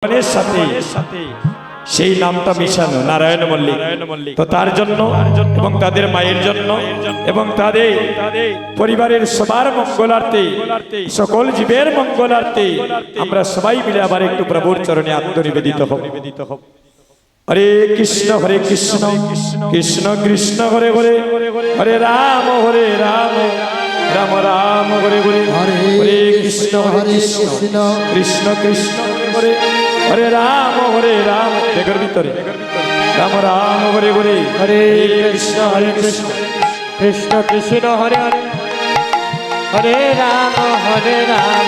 ভগবানের সাথে সেই নামটা মিশানো নারায়ণ মল্লিক। তো তার জন্য এবং তাদের মায়ের জন্য এবং তাদের পরিবারের সবার মঙ্গলার্থে সকল জীবের মঙ্গলার্থে আমরা সবাই মিলে আবার একটু প্রভুর চরণে আত্মনিবেদিত হব। হরে কৃষ্ণ কৃষ্ণ কৃষ্ণ হরে হরে হরে রাম রাম রাম হরে হরে হরে কৃষ্ণ কৃষ্ণ কৃষ্ণ হরে হরে রাম দেখের ভিতরে রাম রাম হরে হরে হরে কৃষ্ণ কৃষ্ণ কৃষ্ণ হরে হরে হরে রাম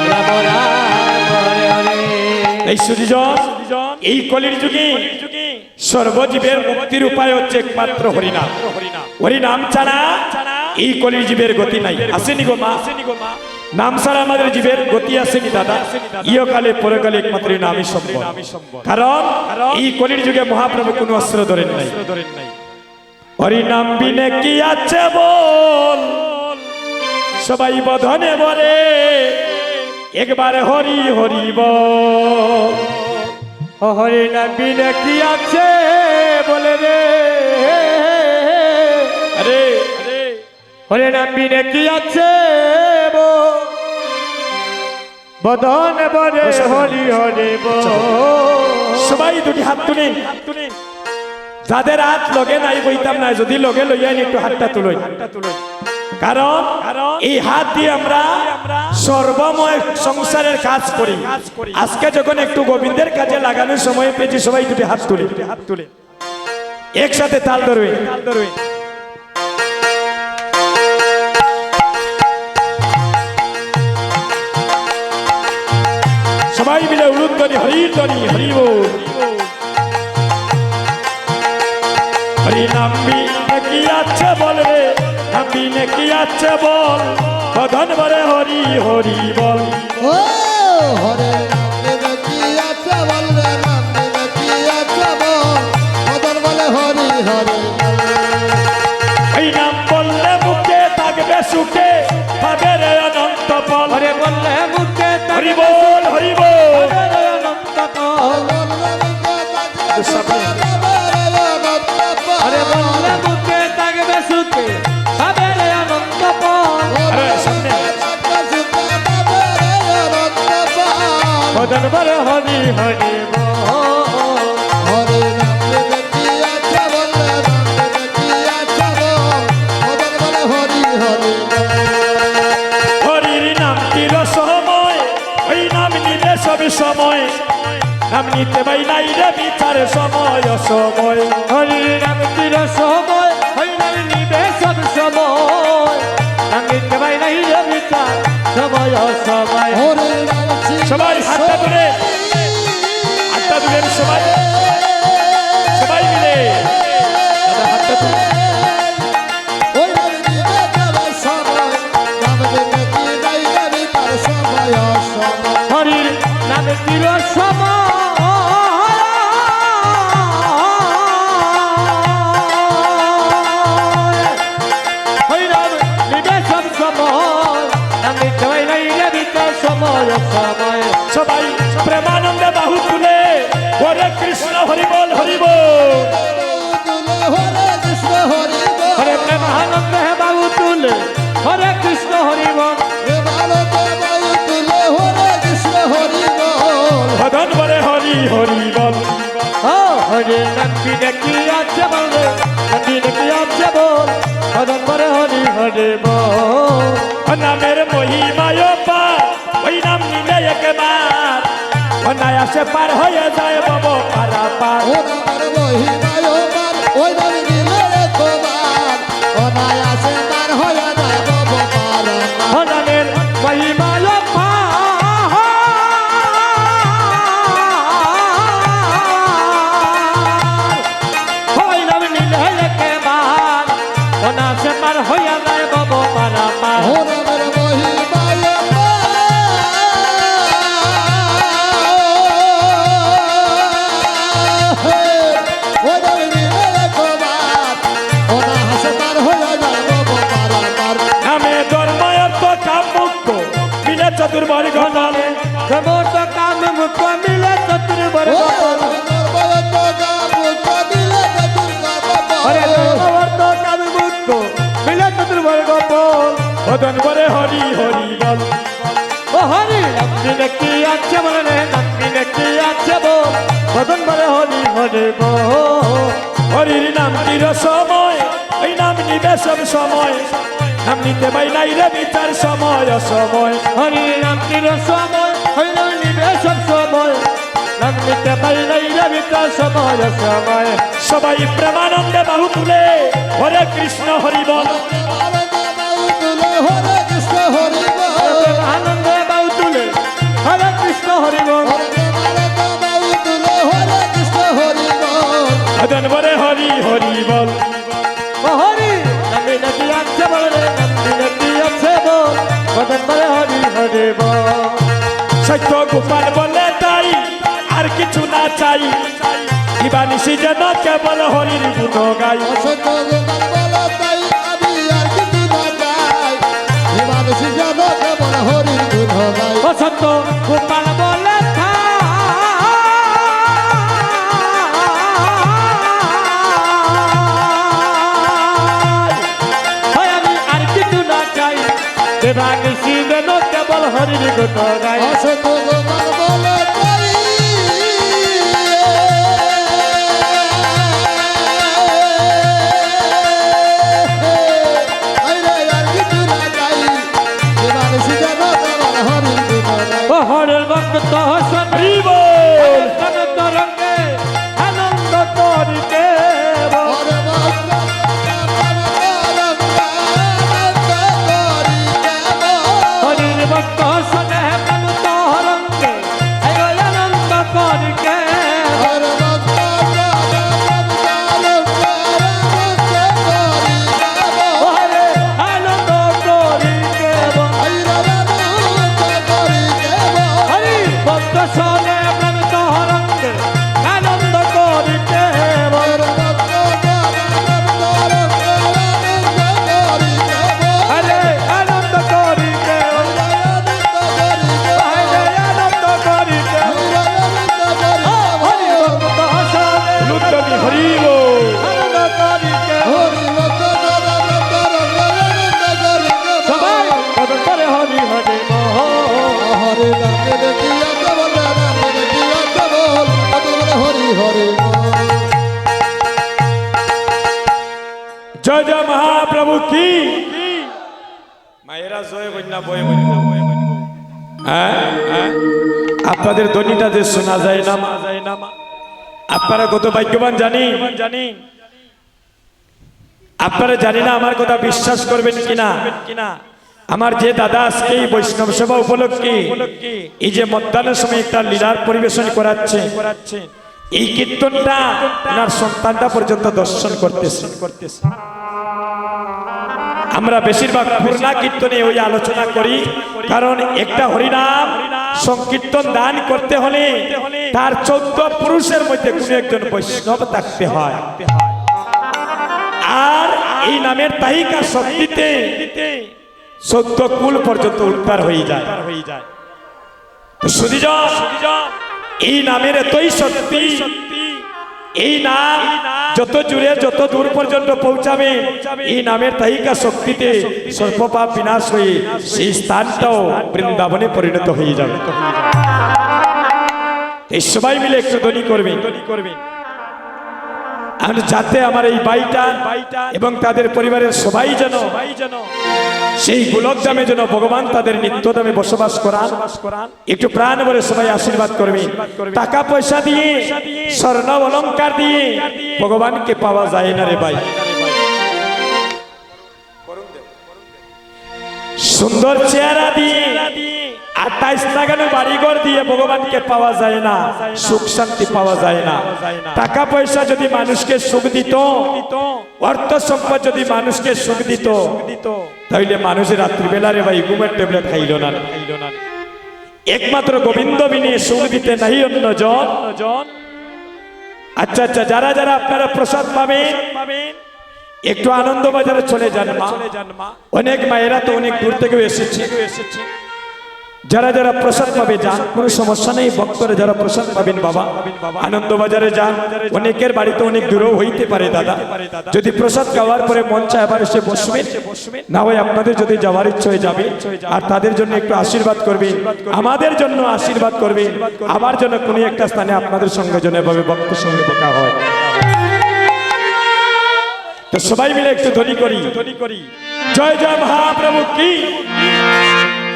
রাম রাম হরে হরে। এই সুজন এই কলির যুগে সর্বজীবের মুক্তির উপায় হচ্ছে একমাত্র হরিনাম। হরিনাম ছাড়া এই কলির জীবের গতি নাই। আসেনি গো মা, নাম ছাড়া আমাদের জীবের গতি আসেনি দাদা। ইহকালে পরকালে একমাত্র নামই সম্ভব। কারণ এই কলির যুগে মহাপ্রভু কোনো অস্ত্র ধরেন নাই। হরিনাম বিনে কি আছে বল, সবাই বধনে বলে একবার হরি হরি বল। হরি নাম বিনে কি আছে বলে রে, আরে হরি নাম বিনে কি আছে বদন বলে হরি হরি বল। সবাই দুটি হাত তুলে, যাদের হাত লগে নাই বইতাম না, যদি লগে লইয়া একটু হাতটা তুলই। কারণ এই হাত দিয়ে আমরা সর্বময় সংসারের কাজ করি। আজকে যখন একটু গোবিন্দের কাজে লাগানোর সময় পেয়েছি, সবাই দুটি হাত তুলে একসাথে তাল ধরবে। সবাই মিলে উলুধ্বনি হরির ধ্বনি হরি বল। হরি নাম বিনে কি আছে বল রে, নাম বিনে কি আছে বল, বদন বরে হরি হরি বল। ও হরে নাম বিনে কি আছে বল রে, নাম বিনে কি আছে বল, মদন বলে হরি হরি বল। এই নাম বললে মুখে থাকবে সুখে, পাবে রে অনন্ত ফল। হরে বললে মুখে হরি বল হরি বল। হরে বললে মুখে থাকবে সুখে পাবে রে অনন্ত ফল। বদন বলে হরি হরি বল। হরে নাম বিনে কি আছে বল রে, নাম বিনে কি আছে বল, মদন বলে হরি হরি বল। হরির নাম তীর সময়, ওই নাম নিলে সবই সময়, নাম নিতে পাই নাই রে বিচার সময় অসময়। হরি নাম তীর সময়, হরি নাম নিবে সব সময়, নাম নিতে পাই নাই রে বিচার সময় অসময়। হরে নাম সবাই হাতটা তুলে, হাতটা তুলেন সবাই, সবাই মিলে দাদা হাতটা তুলে। ওই নাম দিবে যাবে সময়, নাম দিবে কি নাই যাবে তার সময় অসময়। হরির নাম তীর সময়, হরি নাম নিবে সব সময়, নাম নিতে পাই নাই রে বিচার সময় অসময়। সবাই প্রেমানন্দে বাহু তুলে হরে কৃষ্ণ হরি বল হরি বল। হরে কৃষ্ণ হরি বল, হরে প্রেমানন্দে বাবু তুলে হরে কৃষ্ণ হরি বল। প্রেমানন্দে বায়ু তুলে হরে কৃষ্ণ হরি বল। ভদন বরে হরি হরি বল। ও হরে নাম বিনে কি আছে বল রে, নাম বিনে কি আছে বল, হদন বরে হরি হরি বল। নামের মহিমায় পার, ওই নাম নিলে একবার অনায়াসে পার হয়ে যায় বাব পারাপার। ও নামের মহিমায় পার, ওই নাম দিলে একবার অনায়াসে পার হয়ে যায় বাবা পারাপার। হদনের মহিমায় হয় নাম নিলে একেবার অনাসে পার হইয়া যায় বব পারাপার। ও নামের মহিমায় ওই নাম দিলে একবার অনায়াসে পার হয়ে যায় বাবা পারাপার। নামে ধর্ম অর্থ কাম মুক্ত মদন বলে হরি হরি বল ও হরি নাম দিলে কি আছে বলে রে নাম দিলে কি আছে বল মদন বলে হরি হরি বল হরির নাম তীর সময় ওই নাম নিবে সব সময় নাম নিতে পাই নাই রে বিচার সময় অসময় হরি নাম তির সময় হরি নাম নিবে সব সময় নাম নিতে পারি নাই রবিতা সময় সময় সবাই প্রেমানন্দে বাহু তুলে হরে কৃষ্ণ হরি বল হরে কৃষ্ণ হরি বল আনন্দে বাউ তুলে হরে কৃষ্ণ হরি বল হরে কৃষ্ণ হরি বল মদন বলে হরি হরি বল ও হরি নাম দিলে কি আছে বলে রে নাম দিলে কি আছে বল মদন বলে হরি হরি বল সত্য গোপাল বলে তাই আর কিছু না চাই দিবানিশি যেন কেবল হরির গুণ গাই অসত্য গোপাল বলে তাই আমি আর কিছু না চাই মানুষ যেন কেবল হরির গুণ গাই ও সত্য গোপাল বলে আমি আর কিছু না চাই দেবানিশি যেন কেবল হরির গুণ গাই অসত্য গোপাল বলে তাই আইরে আর কিছু না চাই মানুষ যেন কেবল হরির গুণ গাই ও হরের ভক্ত হসন হরি বল তরঙ্গে আনন্দ করিতে হরে ভক্ত হরির ভক্ত হসনে প্রেম তরঙ্গে আনন্দ করিতে হরে ভক্ত হরে আনন্দ করিতে হরি ভক্ত সনে প্রেম তরঙ্গে আনন্দ করিতে হরে আনন্দ করিতে হরে আনন্দ করিতে হরি ভক্ত হসনে লুটবি হরি বল আনন্দ করিতে সবাই মদন করে হরি হরি বল হরে নামে দেখিয়া কেবল নামে দেখিয়া কেবল হরি হরি জয় জয় মহাপ্রভু কি মায়েরা জয় বন্যা বয় বন্যা আপনাদের ধ্বনিটা যে শোনা যায় না আপনারা কত ভাগ্যবান জানি আপনারা জানি না আমার কথা বিশ্বাস করবেন কিনা আমার যে দাদা আজকে এই বৈষ্ণব সভা উপলক্ষে এই যে মধ্যাহ্নের সময় একটা লীলার পরিবেশন করাচ্ছে এই কীর্তনটা ওনার সন্তানটা পর্যন্ত দর্শন করতেছে আমরা বেশিরভাগ পূর্ণা কীর্তনে ওই আলোচনা করি কারণ একটা হরিনাম সংকীর্তন দান করতে হলে তার 14 পুরুষের মধ্যে কোনো একজন বৈষ্ণব থাকতে হয় আর এই নামের তাহিকা শক্তিতে 14 কুল পর্যন্ত উদ্ধার হয়ে যায় তো সুধীজন এই নামের এতই শক্তি এই নাম যত জুড়ে যত দূর পর্যন্ত পৌঁছাবে এই নামের তাহিকা শক্তিতে সর্বপাপ বিনাশ হয়ে সেই স্থানটাও বৃন্দাবনে পরিণত হয়ে যাবে এই সবাই মিলে একটু ধ্বনি করবে আর যাতে আমার এই বাইটা এবং তাদের পরিবারের সবাই যেন সেই গোলকধামে যেন ভগবান তাদের নিত্যধামে বসবাস করান একটু প্রাণ ভরে সবাই আশীর্বাদ করবে টাকা পয়সা দিয়ে স্বর্ণ অলংকার দিয়ে ভগবানকে পাওয়া যায় না রে ভাই সুন্দর চেহারা দিয়ে 28 লাগানো বাড়িঘর দিয়ে ভগবানকে পাওয়া যায় না সুখ শান্তি পাওয়া যায় না টাকা পয়সা যদি মানুষকে সুখ দিত অর্থ সম্পদ যদি মানুষকে সুখ দিত তাহলে মানুষের রাত্রিবেলা রে ভাই ঘুমের ট্যাবলেট খাইল না একমাত্র গোবিন্দ বিনে সুখ দিতে নাই অন্যজন আচ্ছা আচ্ছা যারা যারা আপনারা প্রসাদ পাবেন একটু আনন্দবাজারে চলে যান মা অনেক মায়েরা তো অনেক দূর থেকে এসেছে যারা যারা প্রসাদ পাবে যান, কোনো সমস্যা নেই। ভক্তরা যারা প্রসাদ পাবেন বাবা, আনন্দবাজারে যান। অনেকের বাড়িতে অনেক দূরও হইতে পারে দাদা, যদি প্রসাদ খাওয়ার পরে মন চায় আবার এসে বসবেন, না হয় আপনাদের যদি যাওয়ার ইচ্ছে হয়ে যাবে। আর তাদের জন্য একটু আশীর্বাদ করবেন, আমাদের জন্য আশীর্বাদ করবেন, আবার যেন কোনো একটা স্থানে আপনাদের সঙ্গে যেন এভাবে ভক্তের সঙ্গে দেখা হয়। তো সবাই মিলে একটু ধ্বনি করি, জয় জয় মহাপ্রভু কি,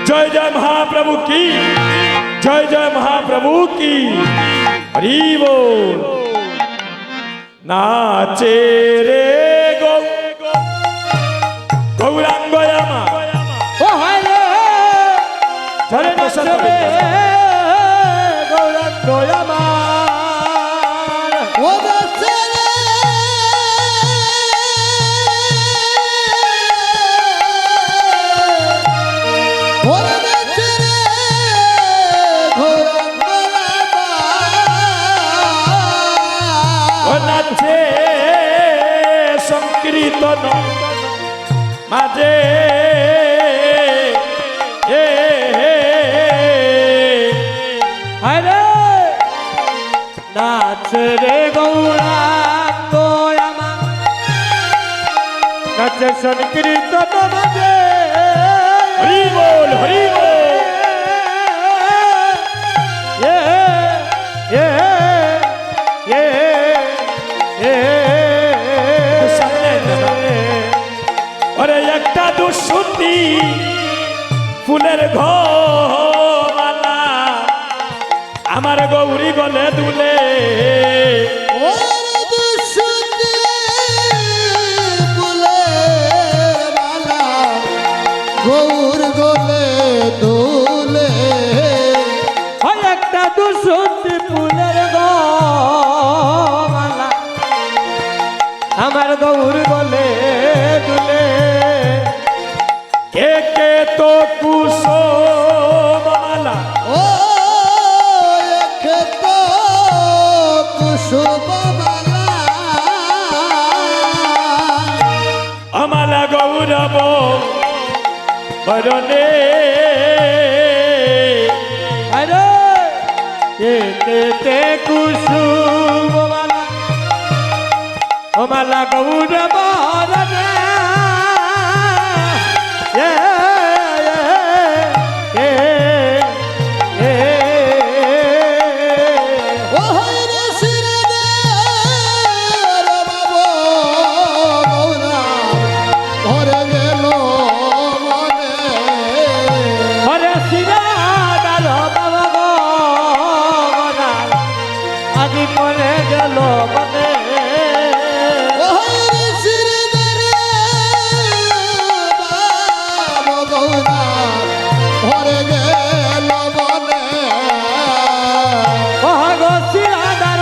জয় জয় মহাপ্রভু কি, জয় জয় মহাপ্রভু কি, হরি বল। নাচে রে গৌরাঙ্গ আমার, ও হায় রে ঝরে নাচে রে গৌরাঙ্গ আমার, ও নাচে রে ও নাচে রে গৌরাঙ্গ ও নাচে সংকীর্তন মাঝে, হায় রে নাচ রে গৌরাঙ্গ আমার, নাচে সংকীর্তন মাঝে, হরি বল হরি বল। ওরে একটা দুঃসুতি ফুলের ঘোমালা আমার গৌরী গলে দুলে, গৌর গলে দোলে, একটা দুসুতি ফুলের গলা আমার গৌর গলে দুলে, কে কে তো কুসুমালা ও ক্ষেত কুসুমমালা, আমালা গৌরব বরণে, আরে কে কুসুম মালা ও মালা গৌর বরণে, ও হইরে শিরে দে রে বাবু গৌরা, ভরে গেল মনে, হরে সিরাদার বাবা গনা আজি পরে গেল মনে, ও হইরে শিরে দে রে বাবু গৌরা, ভরে গেল মনে, ও গো সিরাদার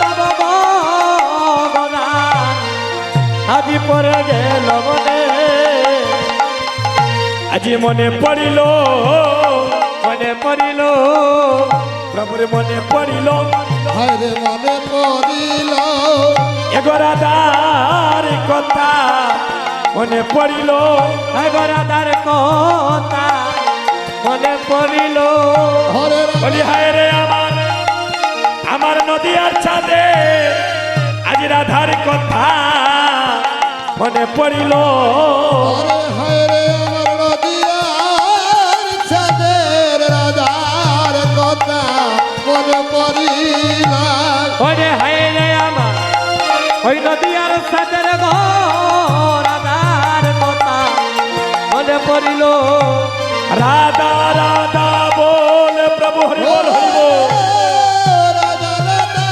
বাবা গনা আজি পরে গেল মনে, আজি মনে পড়িল, মনে পড়িল প্রভুর মনে পড়িল, হরে মনে পড়িল, এগোরাদার কথা মনে পড়িল, আগরাদার কথা মনে পড়িল, হরে বলি হায় রে আমার, আমার নদী আর ছাদে আজ রাধার কথা মনে পড়িল, হরে হরে আমার নদিয়ার ছাদের রাজার কথা মনে পড়িল, ওরে হায় রে আমার ওই নদীর সাদের রাধার কথা মনে পড়িল, রাধা রাধা বল প্রভু হরি বল হরি বল, রাজা রাজা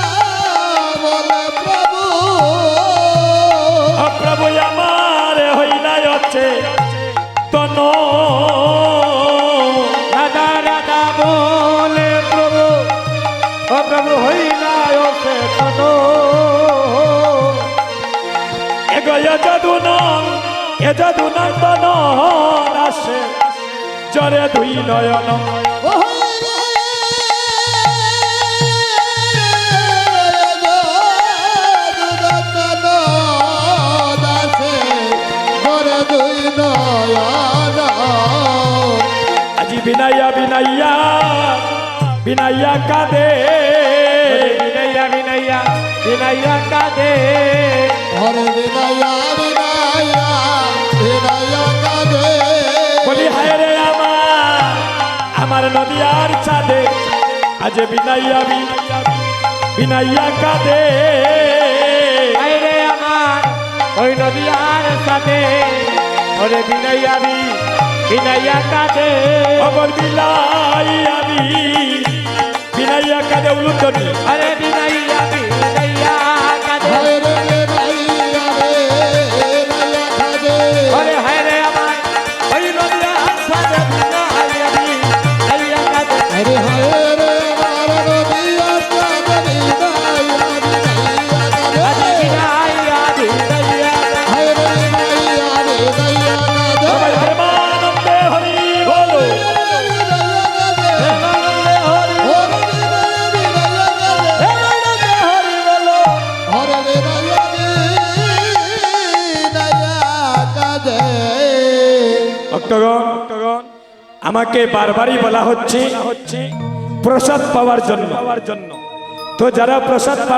বলে প্রভু, প্রভু আমার হইলাই আছে তন, রাধা রাধা বলে প্রভু, ও প্রভু হইলা ওসে তনো, এগোয় যদু নন্দন আসে জরে দুই নয়ন, ও হরে দুদতন দাসে ধরে দুই নয়ন, আজি বিনাইয়া বিনাইয়া বিনাইয়া কাঁদে বিনাইয়া বিনাইয়া বিনাইয়া কাঁদে হরে বিনাইয়া বিনাইয়া বিনাইয়া কাঁদে বলি হায় রে আমার নদিয়ার চাঁদে আজ বিনাইয়া বিনাইয়া কাঁদে আইরে আমার ওই নদিয়ার সাথে ওরে বিনাইয়া বিনাইয়া কাঁদে অমর বিলাইয়া বিনাইয়া কাঁদে উলুতনি আরে বিনাইয়া বিনাইয়া কাঁদে হরে বিনাইয়া বিনাইয়া কাঁদে ওরে হায় রে আমার ওই নদিয়ার সাথে বিনাইয়া বিনাইয়া কাঁদে হরে হরে রে আমার নদিয়া কাঁদে বিনাইয়া বিনাইয়া আরে কাঁদে বিনাইয়া বিনাইয়া হরে বিনাইয়া বিনাইয়া কাঁদে সবাই প্রেমানন্দে হরি বলো কাঁদে হরি হরি বলো ভক্তগণ আমাকে বারবারই বলা হচ্ছে প্রসাদ পাওয়ার জন্য তো যারা প্রসাদ পাবে